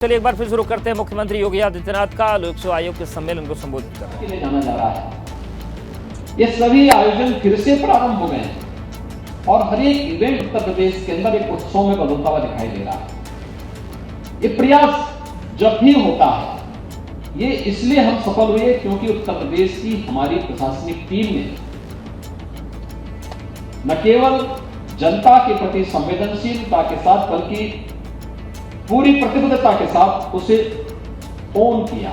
चलिए एक बार फिर शुरू करते हैं। मुख्यमंत्री योगी आदित्यनाथ का लोक सेवा आयोग के सम्मेलन को संबोधित करते हुए जाना जा रहा है। ये सभी आयोजन फिर से प्रारंभ हो गए हैं और हर एक इवेंट उत्तर प्रदेश के अंदर एक उत्सव में बदलता हुआ दिखाई दे रहा है। ये प्रयास जब भी होता है ये इसलिए हम सफल हुए क्योंकि उत्तर प्रदेश की हमारी प्रशासनिक टीम ने न केवल जनता के प्रति संवेदनशीलता के साथ बल्कि पूरी प्रतिबद्धता के साथ उसे ओन किया।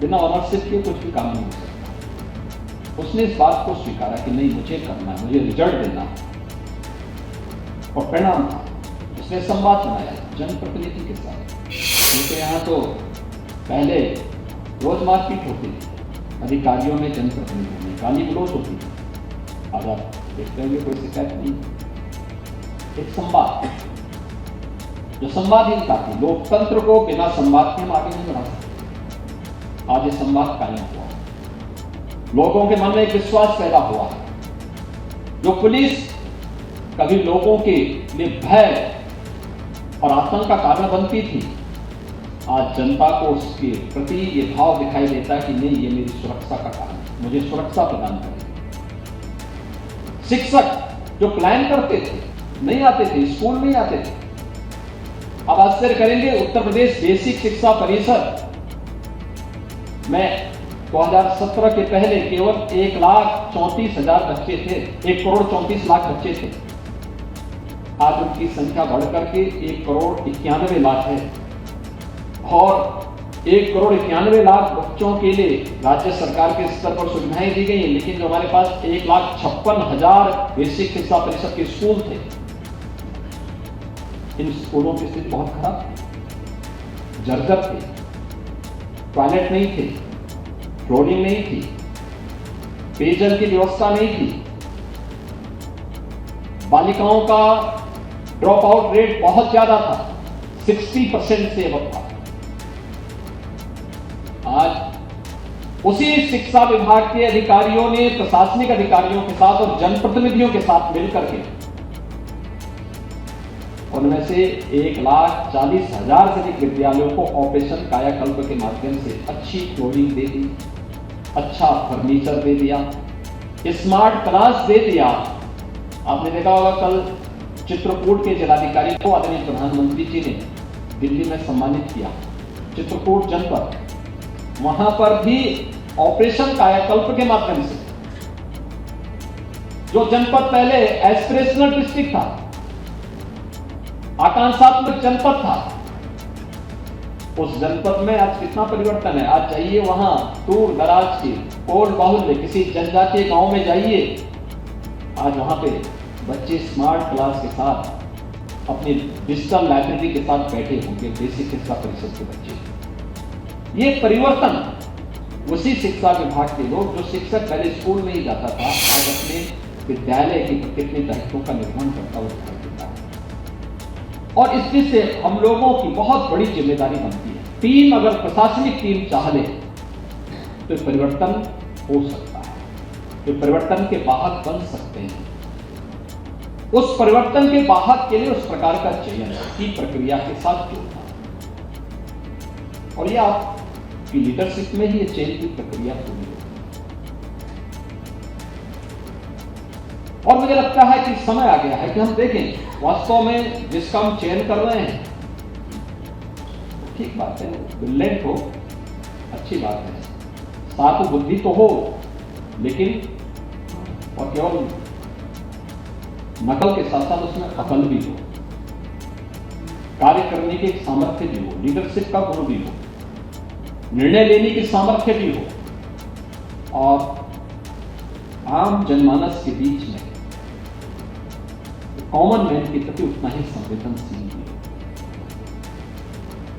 बिना ऑनरशिप के कुछ भी काम नहीं हो सकता। उसने इस बात को स्वीकारा कि नहीं, मुझे करना है, मुझे रिजल्ट देना है। और परिणाम था उसने संवाद बनाया जनप्रतिनिधि के साथ। क्योंकि यहाँ तो पहले रोज मारपीट होती थी, अधिकारियों में जनप्रतिनिधियों में गाली गलौज होती थी। अब आप देखते होंगे कोई शिकायत नहीं। एक संवाद, जो संवादहीनता थी, लोकतंत्र को बिना संवाद के हम आगे नहीं बढ़ा सकते। आज ये संवाद कायम हुआ, लोगों के मन में एक विश्वास पैदा हुआ है। जो पुलिस कभी लोगों के लिए भय और आतंक का कारण बनती थी, आज जनता को उसके प्रति ये भाव दिखाई देता है कि नहीं, ये मेरी सुरक्षा का कारण है, मुझे सुरक्षा प्रदान करेगी। शिक्षक जो प्लान करते थे, नहीं आते थे, स्कूल नहीं आते थे। अब आश्चर्य करेंगे, उत्तर प्रदेश बेसिक शिक्षा परिषद में 2017 के पहले केवल 1,34,000 बच्चे थे, 1,34,00,000 बच्चे थे। आज उनकी संख्या बढ़कर के 1,91,00,000 है और 1,91,00,000 बच्चों के लिए राज्य सरकार के स्तर पर सुविधाएं दी गई हैं। लेकिन जो हमारे पास 1,56,000 बेसिक शिक्षा परिषद के स्कूल थे, इन स्कूलों की स्थिति बहुत खराब थी, जर्जर थे, टॉयलेट नहीं थे, फ्लोरिंग नहीं थी, पेयजल की व्यवस्था नहीं थी, बालिकाओं का ड्रॉप आउट रेट बहुत ज्यादा था, 60% से अब था। आज उसी शिक्षा विभाग के अधिकारियों ने प्रशासनिक अधिकारियों के साथ और जनप्रतिनिधियों के साथ मिलकर के उनमें से 1,40,000 से अधिक विद्यालयों को ऑपरेशन कायाकल्प के माध्यम से अच्छी फ्लोरिंग दे दी, अच्छा फर्नीचर दे दिया, स्मार्ट क्लास दे दिया। आपने देखा होगा कल चित्रकूट के जिलाधिकारी को आदरणीय प्रधानमंत्री जी ने दिल्ली में सम्मानित किया। चित्रकूट जनपद, वहां पर भी ऑपरेशन कायाकल्प के माध्यम से, जो जनपद पहले एस्पिरेशनल डिस्ट्रिक्ट था, आकांक्षात्मक जनपद था, उस जनपद में आज कितना परिवर्तन है। आज जाइए वहां दूर दराज के कोल बाहुल्य किसी जनजातीय गांव में जाइए, आज वहां पे बच्चे स्मार्ट क्लास के साथ अपनी डिजिटल लाइब्रेरी के साथ बैठे होंगे, बेसिक शिक्षा परिषद के बच्चे। ये परिवर्तन उसी शिक्षा विभाग के लोग, जो शिक्षक पहले स्कूल में ही जाता था, आज अपने विद्यालय के कितने दायित्वों का निर्वहन करता हुआ दिखाई देता है। और इससे से हम लोगों की बहुत बड़ी जिम्मेदारी बनती है। टीम, अगर प्रशासनिक टीम चाह ले तो परिवर्तन हो सकता है, तो परिवर्तन के वाहक बन सकते हैं। उस परिवर्तन के वाहक के लिए उस प्रकार का चयन की प्रक्रिया के साथ जुड़ना, और यह आपकी लीडरशिप में ही चयन की प्रक्रिया पूरी होगी। और मुझे लगता है कि समय आ गया है कि हम देखें वास्तव में जिसका हम चयन कर रहे हैं, ठीक बात है, ब्रिलियंट हो, अच्छी बात है, साथ बुद्धि तो हो, लेकिन और केवल नकल के साथ साथ उसमें अकल भी हो, कार्य करने की एक सामर्थ्य भी हो, लीडरशिप का गुण भी हो, निर्णय लेने की सामर्थ्य भी हो, और आम जनमानस के बीच में कॉमन मैन के प्रति उतना ही संवेदनशील भी हो।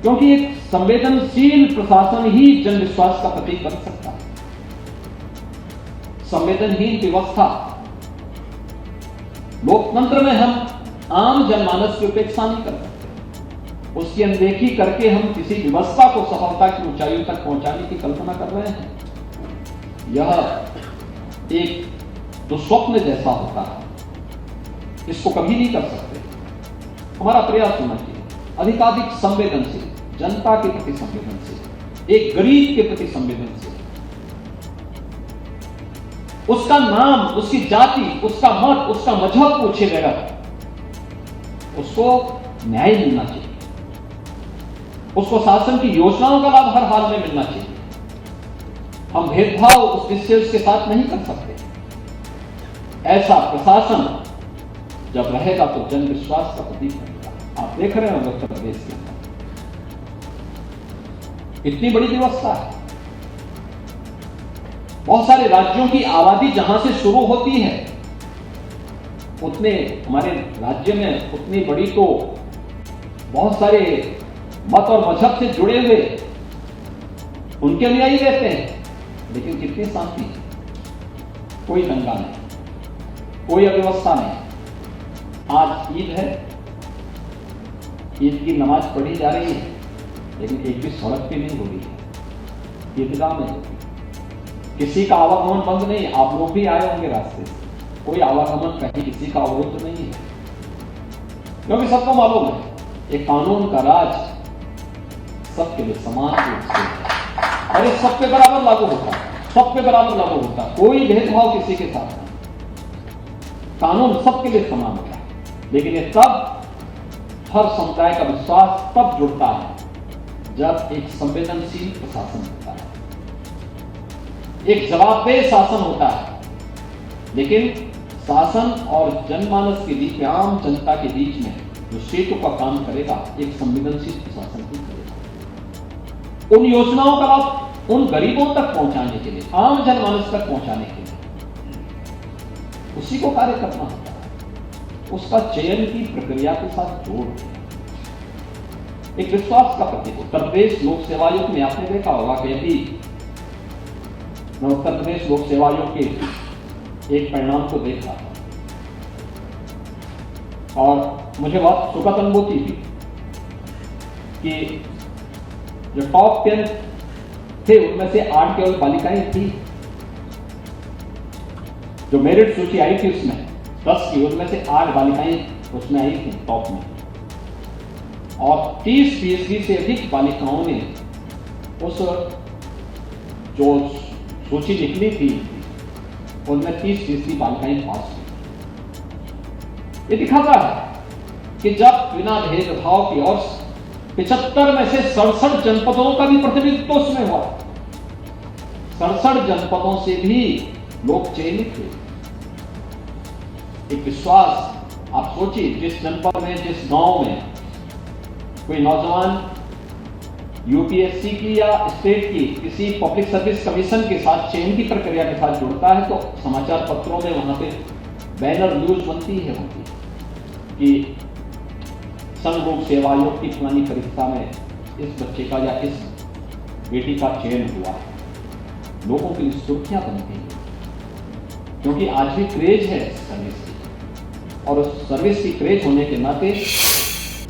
क्योंकि एक संवेदनशील प्रशासन ही जन विश्वास का प्रतीक बन सकता है। संवेदनहीन व्यवस्था, लोकतंत्र में हम आम जनमानस की उपेक्षा नहीं कर सकते, उसकी अनदेखी करके हम किसी व्यवस्था को सफलता की ऊंचाइयों तक पहुंचाने की कल्पना कर रहे हैं। यह एक दुस्वप्न जैसा होता है, इसको कभी नहीं कर सकते। हमारा प्रयास होना चाहिए अधिकाधिक संवेदनशील, जनता के प्रति संवेदनशील, एक गरीब के प्रति संवेदनशील, उसका नाम, उसकी जाति, उसका मत, उसका मजहब पूछे बगैर उसको न्याय मिलना चाहिए, उसको शासन की योजनाओं का लाभ हर हाल में मिलना चाहिए। हम भेदभाव उस विषय उसके साथ नहीं कर सकते। ऐसा प्रशासन जब रहेगा तो जन विश्वास का प्रतीक बनेगा। आप देख रहे हैं उत्तर प्रदेश के अंदर इतनी बड़ी व्यवस्था है। बहुत सारे राज्यों की आबादी जहां से शुरू होती है, उतने हमारे राज्य में उतनी बड़ी तो बहुत सारे मत और मजहब से जुड़े हुए उनके अनुयायी रहते हैं, लेकिन कितनी शांति, कोई दंगा नहीं, कोई अव्यवस्था नहीं। आज ईद है, ईद की नमाज पढ़ी जा रही है, लेकिन एक भी सड़क पे नहीं हो रही है, ईदगाह में होगी। किसी का आवागमन बंद नहीं। आप लोग भी आए होंगे रास्ते से, कोई आवागमन कहीं किसी का अवरोध नहीं है, क्योंकि सबको मालूम है एक कानून का राज सबके लिए समान रूप से है और ये सब पे बराबर लागू होता है, सब पे बराबर लागू होता है, कोई भेदभाव किसी के साथ नहीं। कानून सबके लिए समान होता है, लेकिन ये तब हर समुदाय का विश्वास तब जुड़ता है जब एक संवेदनशील प्रशासन होता है, एक जवाबदेह शासन होता है। लेकिन शासन और जनमानस के बीच में, आम जनता के बीच में जो सेतु का काम करेगा, एक संवेदनशील प्रशासन ही करेगा। उन योजनाओं का लाभ उन गरीबों तक पहुंचाने के लिए, आम जनमानस तक पहुंचाने के लिए उसी को कार्य करना होता है। उसका चयन की प्रक्रिया के साथ जोड़ एक विश्वास का प्रतीक। उत्तर प्रदेश लोक सेवा आयोग में आपने देखा होगा कि अभी मैं उत्तर प्रदेश लोक सेवा आयोग के एक परिणाम को देख रहा था और मुझे बहुत सुखद अनुभूति थी कि जो टॉप 10 थे उनमें से 8 केवल बालिकाएं थी। जो मेरिट सूची आई थी उसमें 10 की, उनमें से 8 बालिकाएं उसमें आई थी टॉप में, और 30% से अधिक बालिकाओं ने उस जो सूची निकली थी उनमें 30% बालिकाएं पास हुई। ये दिखाता है कि जब बिना भेदभाव की, और 75 में से 67 जनपदों का भी प्रतिनिधित्व उसमें हुआ, 67 जनपदों से भी लोग चयनित हुए। एक विश्वास, आप सोचिए जिस जनपद में, जिस गांव में कोई नौजवान यूपीएससी की या स्टेट की किसी पब्लिक सर्विस कमीशन के साथ चयन की प्रक्रिया के साथ जुड़ता है, तो समाचार पत्रों में वहां पे बैनर न्यूज बनती है कि संघ लोक सेवा आयोग की फलानी परीक्षा में इस बच्चे का या इस बेटी का चयन हुआ है। लोगों के लिए सुर्खियां बनती हैं, क्योंकि आज भी क्रेज है सर्विस की, और उस सर्विस की क्रेज होने के नाते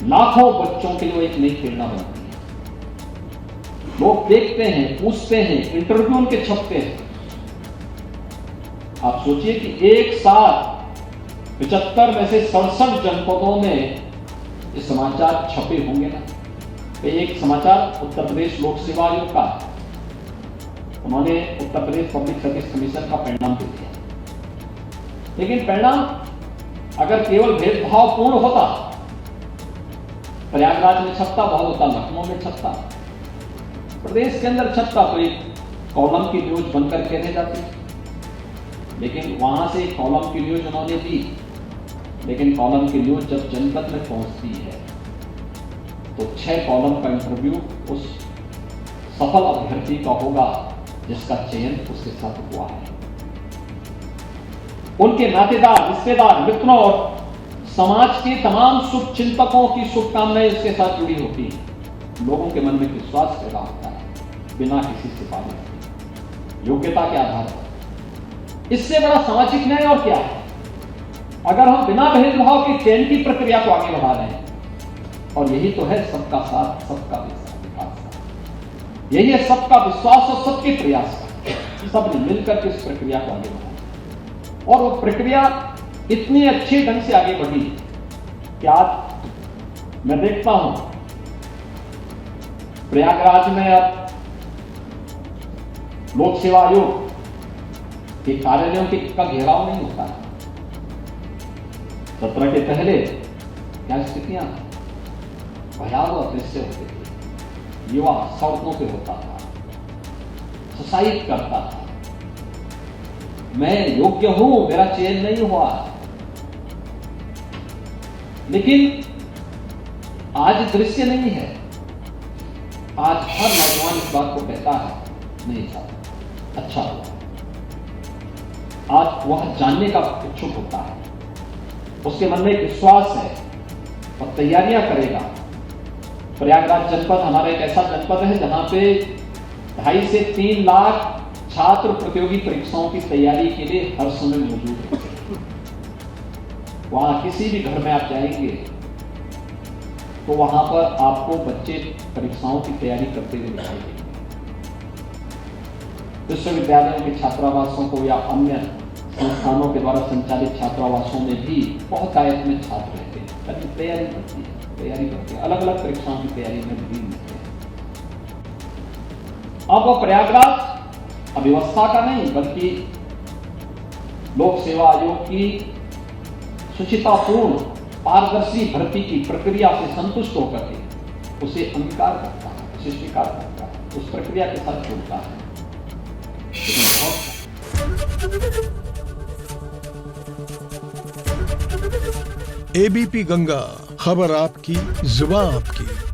लाखों बच्चों के लिए एक नई प्रेरणा बनती है। लोग देखते हैं, पूछते हैं, इंटरव्यू उनके छपते हैं। आप सोचिए कि एक साथ 75 में से 67 जनपदों में ये समाचार छपे होंगे ना। तो एक समाचार उत्तर प्रदेश लोक सेवा आयोग का, उन्होंने Uttar Pradesh public service commission का परिणाम दे दिया, लेकिन परिणाम अगर केवल भेदभावपूर्ण होता, प्रयागराज में छपता बहुत होता, लखनऊ में छपता, प्रदेश के अंदर छपता तो एक कॉलम की न्यूज बनकर के रह जाती, लेकिन वहां से कॉलम की न्यूज उन्होंने दी, लेकिन कॉलम की न्यूज जब जनपद में पहुंचती है तो 6 कॉलम का इंटरव्यू उस सफल अभ्यर्थी का होगा जिसका चयन उसके साथ हुआ है। उनके नातेदार, रिश्तेदार, मित्रों और समाज के तमाम शुभ चिंतकों की शुभकामनाएं उसके साथ जुड़ी होती हैं। लोगों के मन में विश्वास पैदा होता है बिना किसी सिफारिश, योग्यता के आधार पर। इससे बड़ा सामाजिक न्याय और क्या है? अगर हम बिना भेदभाव की चयन की प्रक्रिया को आगे बढ़ा रहे हैं, और यही तो है सबका साथ, सबका विकास, यही है सबका विश्वास और सबके प्रयास का, सबने मिलकर के इस प्रक्रिया को आगे बढ़ाया, और वो प्रक्रिया इतनी अच्छे ढंग से आगे बढ़ी कि आज मैं देखता हूं प्रयागराज में अब लोक सेवा आयोग के कार्यालयों का घेराव नहीं होता है। 17 के पहले क्या स्थितियां भयावह दृश्य होते थे। युवा सड़कों पे होता था, सुसाइड करता था, मैं योग्य हूं, मेरा चयन नहीं हुआ। लेकिन आज दृश्य नहीं है। आज हर नौजवान इस बात को कहता है, नहीं साहब अच्छा हुआ। आज वह जानने का इच्छुक होता है, उसके मन में एक विश्वास है और तैयारियां करेगा। प्रयागराज जनपद हमारा एक ऐसा जनपद है जहां पे 2.5 से 3 लाख छात्र प्रतियोगी परीक्षाओं की तैयारी के लिए हर समय मौजूद है। वहां किसी भी घर में आप जाएंगे तो वहां पर आपको बच्चे परीक्षाओं की तैयारी करते हुए दिखाई देंगे। विश्वविद्यालयों के छात्रावासों को या अन्य संस्थानों के द्वारा संचालित छात्रावासों में भी बहुत आयत में छात्र रहते हैं, लेकिन तैयारी करते हैं, अलग अलग परीक्षाओं की तैयारी में भी रहते हैं। अब प्रयागराज अव्यवस्था का नहीं बल्कि लोक सेवा आयोग की शुचितापूर्ण पारदर्शी भर्ती की प्रक्रिया से संतुष्ट होकर के उसे अंगीकार करता है, उसे स्वीकार करता है, उस प्रक्रिया के साथ जुड़ता है। एबीपी गंगा, खबर आपकी, जुबान आपकी।